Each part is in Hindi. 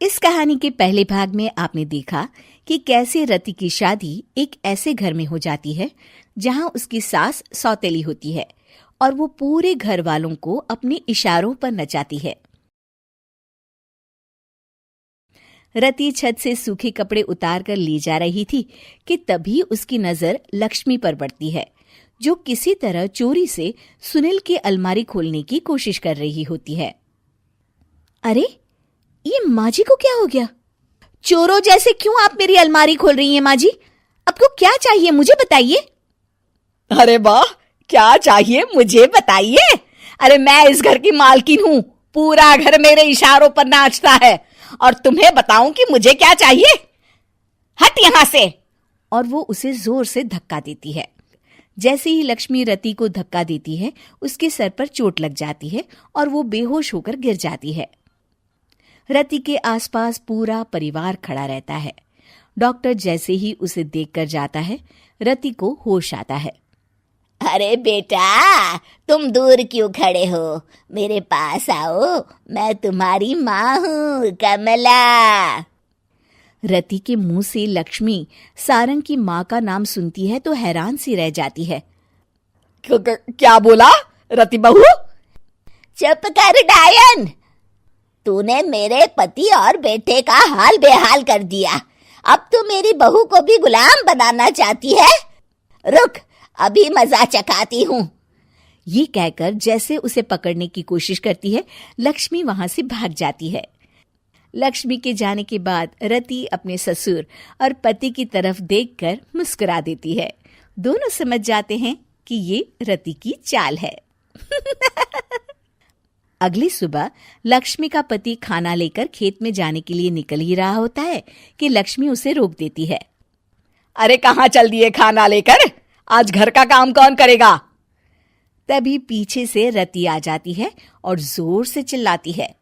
इस कहानी के पहले भाग में आपने देखा कि कैसे रति की शादी एक ऐसे घर में हो जाती है जहां उसकी सास सौतेली होती है और वो पूरे घर वालों को अपने इशारों पर नचाती है। रति छत से सूखे कपड़े उतार कर ले जा रही थी कि तभी उसकी नजर लक्ष्मी पर पड़ती है, जो किसी तरह चोरी से सुनील की अलमारी खोलने की कोशिश कर रही होती है। अरे, ये माँ जी को क्या हो गया? चोरों जैसे क्यों आप मेरी अलमारी खोल रही हैं माँ जी? आपको क्या चाहिए मुझे बताइए। अरे वाह, क्या चाहिए मुझे बताइए। अरे मैं इस घर की मालकिन हूँ, पूरा घर मेरे इशारों पर नाचता है और तुम्हें बताऊं कि मुझे क्या चाहिए? हट यहाँ से। और वो उसे जोर से धक्का देती है। जैसे ही लक्ष्मी रति को धक्का देती है, उसके सर पर चोट लग जाती है और वो बेहोश होकर गिर जाती है। रति के आसपास पूरा परिवार खड़ा रहता है। डॉक्टर जैसे ही उसे देखकर जाता है, रति को होश आता है। अरे बेटा, तुम दूर क्यों खड़े हो? मेरे पास आओ, मैं तुम्हारी माँ हूँ, कमला। रति के मुंह से लक्ष्मी सारंग की माँ का नाम सुनती है तो हैरान सी रह जाती है। क्या बोला रति बहू? चुप कर डायन, तूने मेरे पति और बेटे का हाल बेहाल कर दिया। अब तू मेरी बहू को भी गुलाम बनाना चाहती है? रुक, अभी मजा चखाती हूँ। ये कहकर जैसे उसे पकड़ने की कोशिश करती है, लक्ष्मी वहां से भाग जाती है। लक्ष्मी के जाने के बाद रति अपने ससुर और पति की तरफ देखकर मुस्कुरा देती है। दोनों समझ जाते हैं कि ये रति की चाल है। अगली सुबह लक्ष्मी का पति खाना लेकर खेत में जाने के लिए निकल ही रहा होता है कि लक्ष्मी उसे रोक देती है। अरे कहाँ चल दिए खाना लेकर? आज घर का काम कौन करेगा? तभी पीछे से रति आ जाती है और जोर से चिल्लाती है।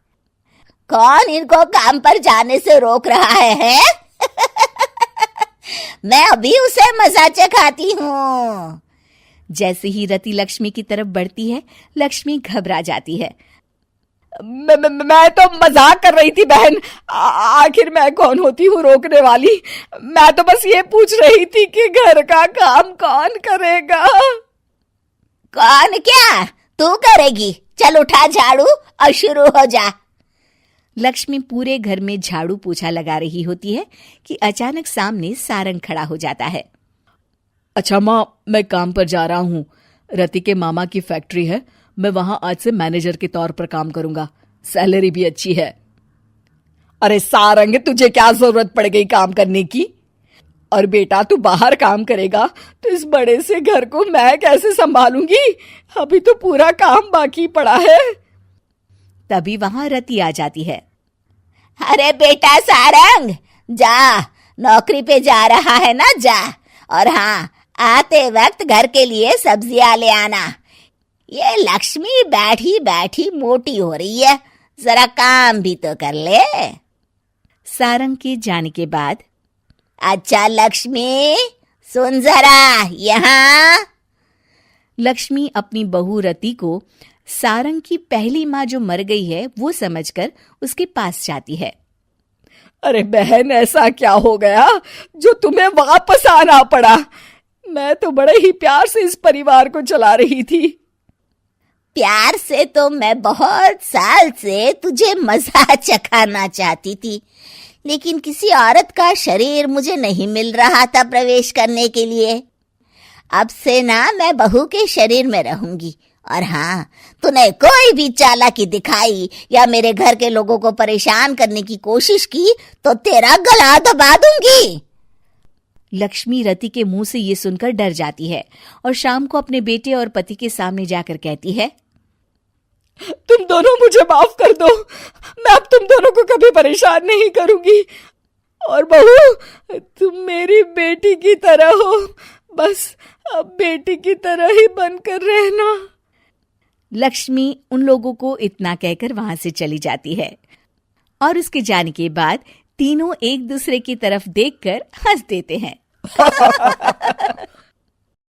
कौन इनको काम पर जाने से रोक रहा है? मैं अभी उसे मजा चखाती हूँ। जैसे ही रति लक्ष्मी की तरफ बढ़ती है, लक्ष्मी घबरा जाती है। मैं तो मजाक कर रही थी बहन। आखिर मैं कौन होती हूँ रोकने वाली? मैं तो बस ये पूछ रही थी कि घर का काम कौन करेगा? कौन क्या? तू करेगी। चल उठा झाड़ू और शुरू हो जा। लक्ष्मी पूरे घर में झाड़ू पोछा लगा रही होती है कि अचानक सामने सारंग खड़ा हो जाता है। अच्छा माँ, मैं काम पर जा रहा हूँ। रति के मामा की फैक्ट्री है, मैं वहां आज से मैनेजर के तौर पर काम करूंगा। सैलरी भी अच्छी है। अरे सारंग, तुझे क्या जरूरत पड़ गई काम करने की? और बेटा, तू बाहर काम करेगा तो इस बड़े से घर को मैं कैसे संभालूंगी? अभी तो पूरा काम बाकी पड़ा है। तभी वहां रति आ जाती है। अरे बेटा सारंग, जा, नौकरी पे जा रहा है ना, जा। और हाँ, आते वक्त घर के लिए सब्जियां ले आना। ये लक्ष्मी बैठी बैठी मोटी हो रही है, जरा काम भी तो कर ले। सारंग के जाने के बाद, अच्छा लक्ष्मी, सुन जरा यहाँ। लक्ष्मी अपनी बहू रति को सारंग की पहली माँ जो मर गई है वो समझकर उसके पास जाती है। अरे बहन, ऐसा क्या हो गया जो तुम्हें वापस आना पड़ा? मैं तो बड़े ही प्यार से इस परिवार को चला रही थी। प्यार से तो मैं बहुत साल से तुझे मजा चखाना चाहती थी, लेकिन किसी औरत का शरीर मुझे नहीं मिल रहा था प्रवेश करने के लिए। अब से ना मैं बहू के शरीर में रहूंगी। और हाँ, तूने कोई भी चालाकी दिखाई या मेरे घर के लोगों को परेशान करने की कोशिश की तो तेरा गला दबा दूंगी। लक्ष्मी रति के मुंह से ये सुनकर डर जाती है और शाम को अपने बेटे और पति के सामने जाकर कहती है, तुम दोनों मुझे माफ कर दो। मैं अब तुम दोनों को कभी परेशान नहीं करूंगी। और बहू, तुम मेरी बेटी की तरह हो, बस अब बेटी की तरह ही बनकर रहना। लक्ष्मी उन लोगों को इतना कहकर वहां से चली जाती है और उसके जाने के बाद तीनों एक दूसरे की तरफ देखकर हंस देते हैं।